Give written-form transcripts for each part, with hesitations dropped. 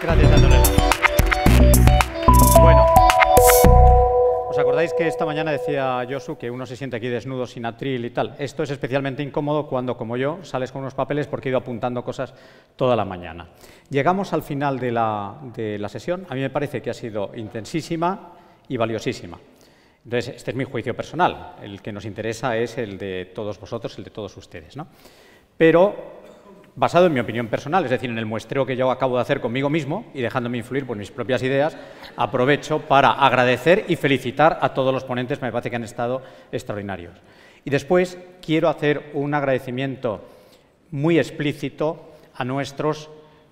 Gracias, Antonella. Bueno, ¿os acordáis que esta mañana decía Josu que uno se siente aquí desnudo, sin atril y tal? Esto es especialmente incómodo cuando, como yo, sales con unos papeles porque he ido apuntando cosas toda la mañana. Llegamos al final de la sesión. A mí me parece que ha sido intensísima y valiosísima. Entonces, este es mi juicio personal. El que nos interesa es el de todos vosotros, el de todos ustedes, ¿no? Pero basado en mi opinión personal, es decir, en el muestreo que yo acabo de hacer conmigo mismo y dejándome influir por mis propias ideas, aprovecho para agradecer y felicitar a todos los ponentes, me parece que han estado extraordinarios. Y después quiero hacer un agradecimiento muy explícito a nuestros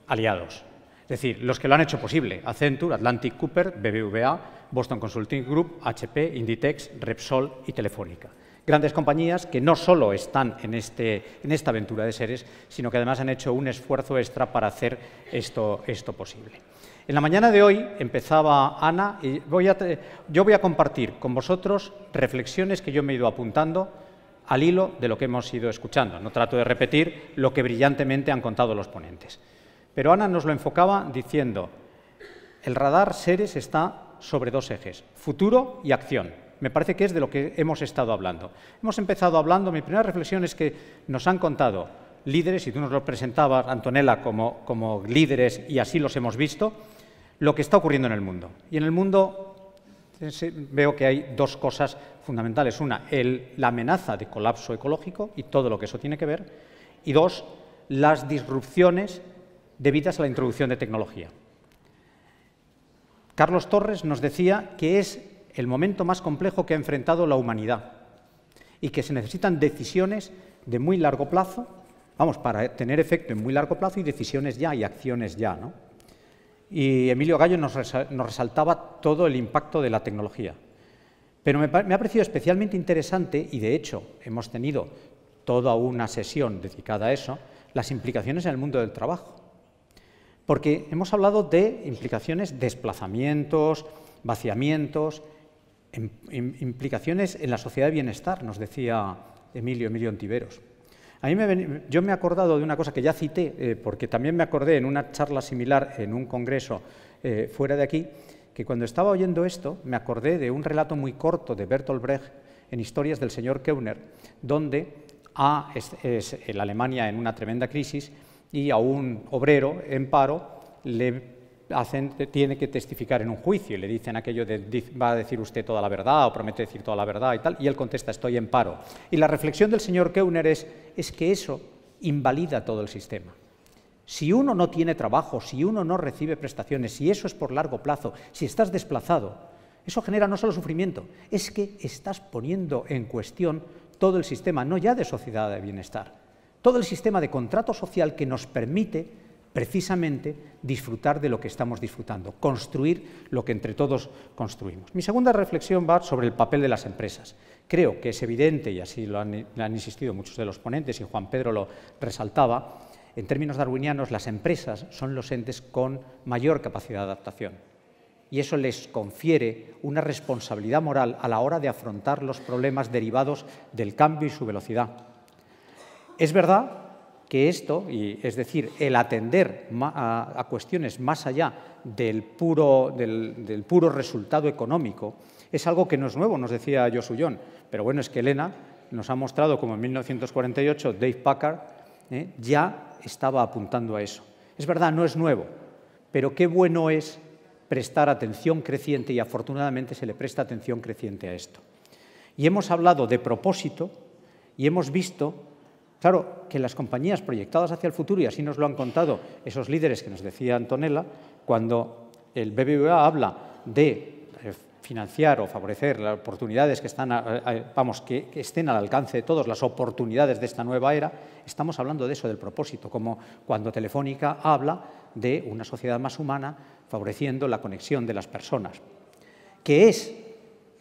aliados, es decir, los que lo han hecho posible: Accenture, Atlantic Cooper, BBVA, Boston Consulting Group, HP, Inditex, Repsol y Telefónica. Grandes compañías que no solo están en esta aventura de seres, sino que además han hecho un esfuerzo extra para hacer esto posible. En la mañana de hoy empezaba Ana y yo voy a compartir con vosotros reflexiones que yo me he ido apuntando al hilo de lo que hemos ido escuchando. No trato de repetir lo que brillantemente han contado los ponentes. Pero Ana nos lo enfocaba diciendo: el radar seres está sobre dos ejes, futuro y acción. Me parece que es de lo que hemos estado hablando. Hemos empezado hablando, mi primera reflexión es que nos han contado líderes, y tú nos lo presentabas, Antonella, como líderes, y así los hemos visto, lo que está ocurriendo en el mundo. Y en el mundo veo que hay dos cosas fundamentales. Una, la amenaza de colapso ecológico y todo lo que eso tiene que ver. Y dos, las disrupciones debidas a la introducción de tecnología. Carlos Torres nos decía que es el momento más complejo que ha enfrentado la humanidad y que se necesitan decisiones de muy largo plazo, para tener efecto en muy largo plazo, y decisiones ya y acciones ya, ¿no? Y Emilio Gallo nos resaltaba todo el impacto de la tecnología. Pero me ha parecido especialmente interesante, y de hecho hemos tenido toda una sesión dedicada a eso, las implicaciones en el mundo del trabajo. Porque hemos hablado de implicaciones, desplazamientos, vaciamientos, implicaciones en la sociedad de bienestar, nos decía Emilio Ontiveros. Yo me he acordado de una cosa que ya cité, porque también me acordé en una charla similar en un congreso fuera de aquí, que cuando estaba oyendo esto me acordé de un relato muy corto de Bertolt Brecht en Historias del señor Keuner, donde es la Alemania en una tremenda crisis y a un obrero en paro tiene que testificar en un juicio y le dicen aquello de ¿va a decir usted toda la verdad o promete decir toda la verdad y tal? Y él contesta: estoy en paro. Y la reflexión del señor Keuner es que eso invalida todo el sistema. Si uno no tiene trabajo, si uno no recibe prestaciones, si eso es por largo plazo, si estás desplazado, eso genera no solo sufrimiento, es que estás poniendo en cuestión todo el sistema, no ya de sociedad de bienestar, todo el sistema de contrato social que nos permite precisamente disfrutar de lo que estamos disfrutando, construir lo que entre todos construimos. Mi segunda reflexión va sobre el papel de las empresas. Creo que es evidente, y así lo han insistido muchos de los ponentes, y Juan Pedro lo resaltaba, en términos darwinianos, las empresas son los entes con mayor capacidad de adaptación. Y eso les confiere una responsabilidad moral a la hora de afrontar los problemas derivados del cambio y su velocidad. Es verdad que esto, es decir, el atender a cuestiones más allá del puro resultado económico, es algo que no es nuevo, nos decía Josu Jon. Pero bueno, es que Elena nos ha mostrado como en 1948 Dave Packard ya estaba apuntando a eso. Es verdad, no es nuevo, pero qué bueno es prestar atención creciente, y afortunadamente se le presta atención creciente a esto. Y hemos hablado de propósito y hemos visto, claro, que las compañías proyectadas hacia el futuro, y así nos lo han contado esos líderes que nos decía Antonella, cuando el BBVA habla de financiar o favorecer las oportunidades que estén al alcance de todos, las oportunidades de esta nueva era, estamos hablando de eso, del propósito, como cuando Telefónica habla de una sociedad más humana favoreciendo la conexión de las personas, que es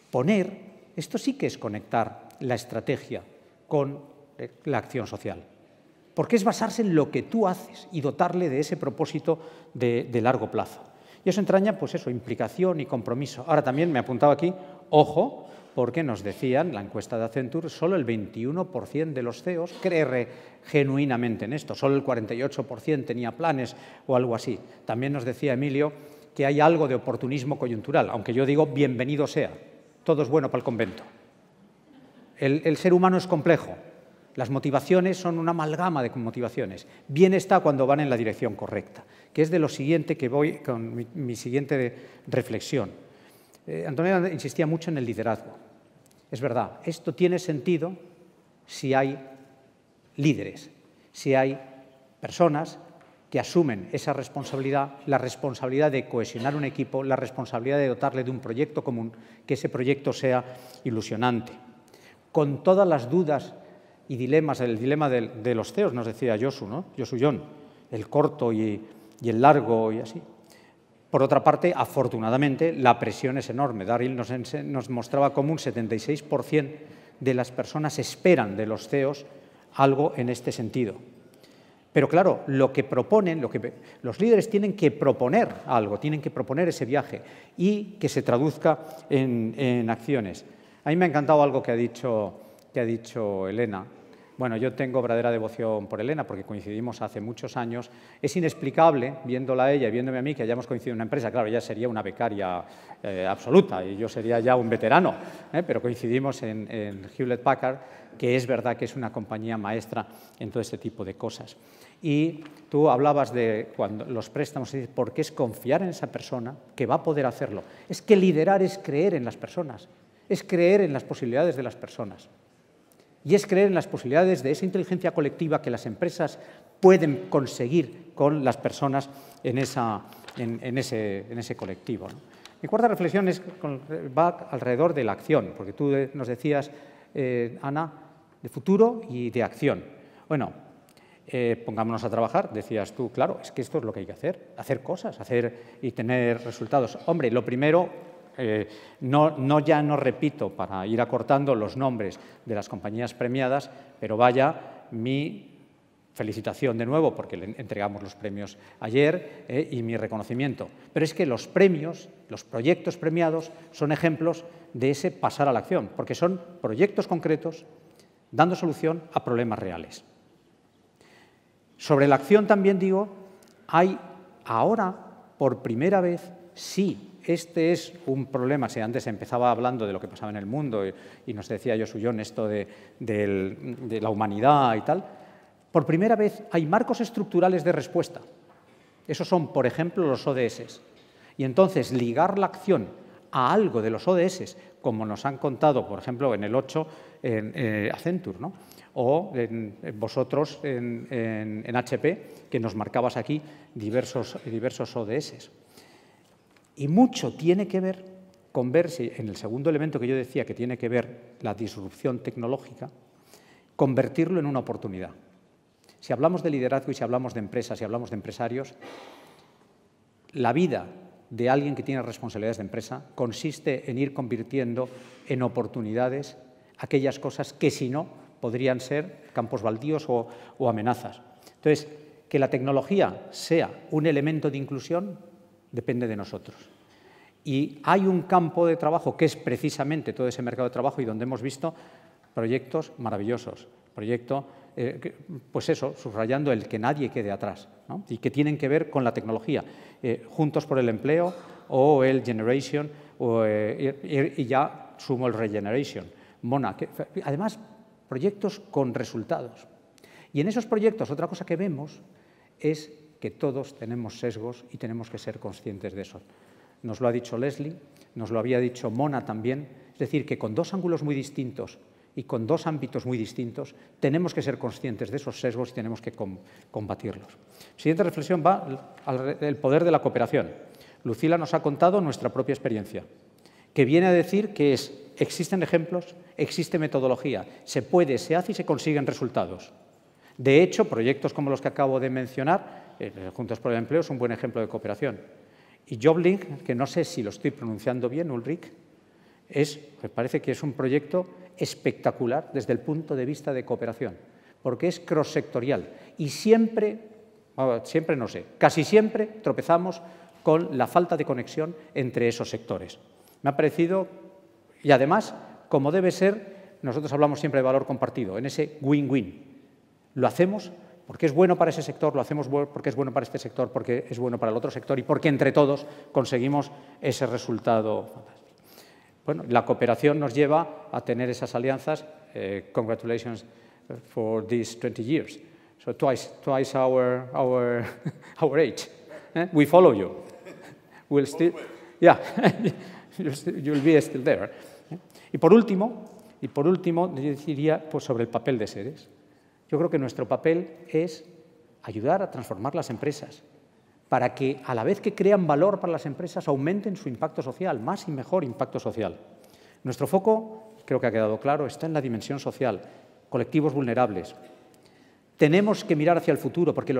poner, esto sí que es conectar la estrategia con la acción social, porque es basarse en lo que tú haces y dotarle de ese propósito de largo plazo. Y eso entraña, pues eso, implicación y compromiso. Ahora también me he apuntado aquí, ojo, porque nos decían, la encuesta de Accenture, solo el 21% de los CEOs cree genuinamente en esto, solo el 48% tenía planes o algo así. También nos decía Emilio que hay algo de oportunismo coyuntural, aunque yo digo bienvenido sea, todo es bueno para el convento. El ser humano es complejo, las motivaciones son una amalgama de motivaciones. Bien está cuando van en la dirección correcta, que es de lo siguiente que voy con mi siguiente reflexión. Antonio insistía mucho en el liderazgo. Es verdad, esto tiene sentido si hay líderes, si hay personas que asumen esa responsabilidad, la responsabilidad de cohesionar un equipo, la responsabilidad de dotarle de un proyecto común, que ese proyecto sea ilusionante. Con todas las dudas y dilemas, el dilema de los CEOs, nos decía Josu, ¿no? Josu Jon, el corto y el largo y así. Por otra parte, afortunadamente, la presión es enorme. Daryl nos mostraba cómo un 76% de las personas esperan de los CEOs algo en este sentido. Pero claro, lo que proponen, los líderes tienen que proponer algo, tienen que proponer ese viaje y que se traduzca en acciones. A mí me ha encantado algo que ha dicho Elena. Bueno, yo tengo verdadera devoción por Elena porque coincidimos hace muchos años. Es inexplicable, viéndola a ella y viéndome a mí, que hayamos coincidido en una empresa. Claro, ella sería una becaria absoluta y yo sería ya un veterano, pero coincidimos en Hewlett Packard, que es verdad que es una compañía maestra en todo este tipo de cosas. Y tú hablabas de cuando los préstamos, porque es confiar en esa persona que va a poder hacerlo. Es que liderar es creer en las personas, es creer en las posibilidades de las personas. Y es creer en las posibilidades de esa inteligencia colectiva que las empresas pueden conseguir con las personas en ese colectivo, ¿no? Mi cuarta reflexión va alrededor de la acción, porque tú nos decías, Ana, de futuro y de acción. Bueno, pongámonos a trabajar, decías tú, claro, es que esto es lo que hay que hacer cosas, y tener resultados. Hombre, lo primero, ya no repito para ir acortando los nombres de las compañías premiadas, pero vaya mi felicitación de nuevo porque le entregamos los premios ayer y mi reconocimiento. Pero es que los premios, los proyectos premiados son ejemplos de ese pasar a la acción, porque son proyectos concretos dando solución a problemas reales. Sobre la acción también digo, hay ahora por primera vez, sí, este es un problema. Si antes empezaba hablando de lo que pasaba en el mundo y nos decía Josu Jon esto de la humanidad y tal, por primera vez hay marcos estructurales de respuesta. Esos son, por ejemplo, los ODS. Y entonces ligar la acción a algo de los ODS, como nos han contado, por ejemplo, en el 8 en Accenture, ¿no? O vosotros en HP, que nos marcabas aquí diversos ODS. Y mucho tiene que ver con ver si, en el segundo elemento que yo decía que tiene que ver la disrupción tecnológica, convertirlo en una oportunidad. Si hablamos de liderazgo y si hablamos de empresas, si hablamos de empresarios, la vida de alguien que tiene responsabilidades de empresa consiste en ir convirtiendo en oportunidades aquellas cosas que si no podrían ser campos baldíos o amenazas. Entonces, que la tecnología sea un elemento de inclusión depende de nosotros. Y hay un campo de trabajo que es precisamente todo ese mercado de trabajo y donde hemos visto proyectos maravillosos, pues eso, subrayando el que nadie quede atrás, ¿no? Y que tienen que ver con la tecnología, Juntos por el Empleo o el Generation, y ya sumo el Regeneration, Mona, además proyectos con resultados. Y en esos proyectos otra cosa que vemos es que todos tenemos sesgos y tenemos que ser conscientes de eso. Nos lo ha dicho Leslie, nos lo había dicho Mona también, es decir, que con dos ángulos muy distintos y con dos ámbitos muy distintos tenemos que ser conscientes de esos sesgos y tenemos que combatirlos. Siguiente reflexión va al poder de la cooperación. Lucila nos ha contado nuestra propia experiencia, que viene a decir que existen ejemplos, existe metodología, se puede, se hace y se consiguen resultados. De hecho, proyectos como los que acabo de mencionar, Juntos por el Empleo, es un buen ejemplo de cooperación. Y JobLink, que no sé si lo estoy pronunciando bien, Ulrich, me parece que es un proyecto espectacular desde el punto de vista de cooperación, porque es cross-sectorial y casi siempre tropezamos con la falta de conexión entre esos sectores. Me ha parecido, y además como debe ser. Nosotros hablamos siempre de valor compartido, en ese win-win. Lo hacemos porque es bueno para ese sector, lo hacemos porque es bueno para este sector, porque es bueno para el otro sector y porque entre todos conseguimos ese resultado fantástico. Bueno, la cooperación nos lleva a tener esas alianzas. Congratulations for these 20 years. So twice our age. We follow you. We'll still, yeah, you'll be still there. Y por último, yo diría pues, sobre el papel de Seres. Yo creo que nuestro papel es ayudar a transformar las empresas para que, a la vez que crean valor para las empresas, aumenten su impacto social, más y mejor impacto social. Nuestro foco, creo que ha quedado claro, está en la dimensión social, colectivos vulnerables. Tenemos que mirar hacia el futuro porque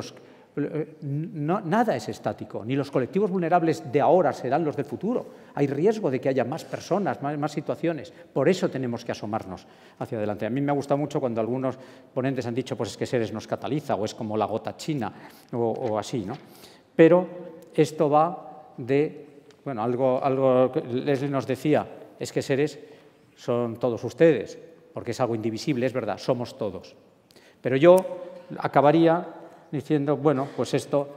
nada es estático, ni los colectivos vulnerables de ahora serán los del futuro. Hay riesgo de que haya más personas, más situaciones. Por eso tenemos que asomarnos hacia adelante. A mí me ha gustado mucho cuando algunos ponentes han dicho pues es que Seres nos cataliza o es como la gota china o así, ¿no? Pero esto va de, bueno, algo que Leslie nos decía, es que Seres son todos ustedes, porque es algo indivisible, es verdad, somos todos. Pero yo acabaría diciendo, bueno, pues esto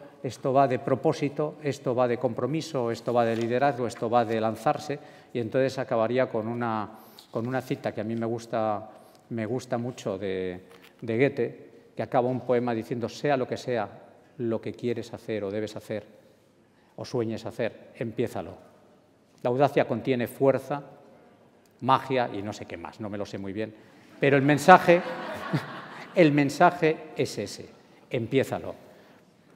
va de propósito, esto va de compromiso, esto va de liderazgo, esto va de lanzarse, y entonces acabaría con una cita que a mí me gusta mucho de Goethe, que acaba un poema diciendo, sea lo que sea lo que quieres hacer o debes hacer o sueñes hacer, empiézalo. La audacia contiene fuerza, magia y no sé qué más, no me lo sé muy bien, pero el mensaje es ese, empiézalo.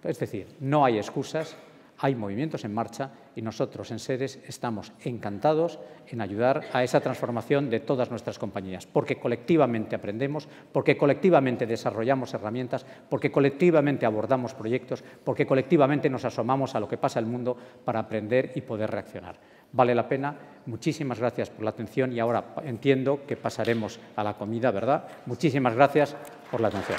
Es decir, no hay excusas, hay movimientos en marcha y nosotros en Seres estamos encantados en ayudar a esa transformación de todas nuestras compañías, porque colectivamente aprendemos, porque colectivamente desarrollamos herramientas, porque colectivamente abordamos proyectos, porque colectivamente nos asomamos a lo que pasa en el mundo para aprender y poder reaccionar. Vale la pena. Muchísimas gracias por la atención y ahora entiendo que pasaremos a la comida, ¿verdad? Muchísimas gracias por la atención.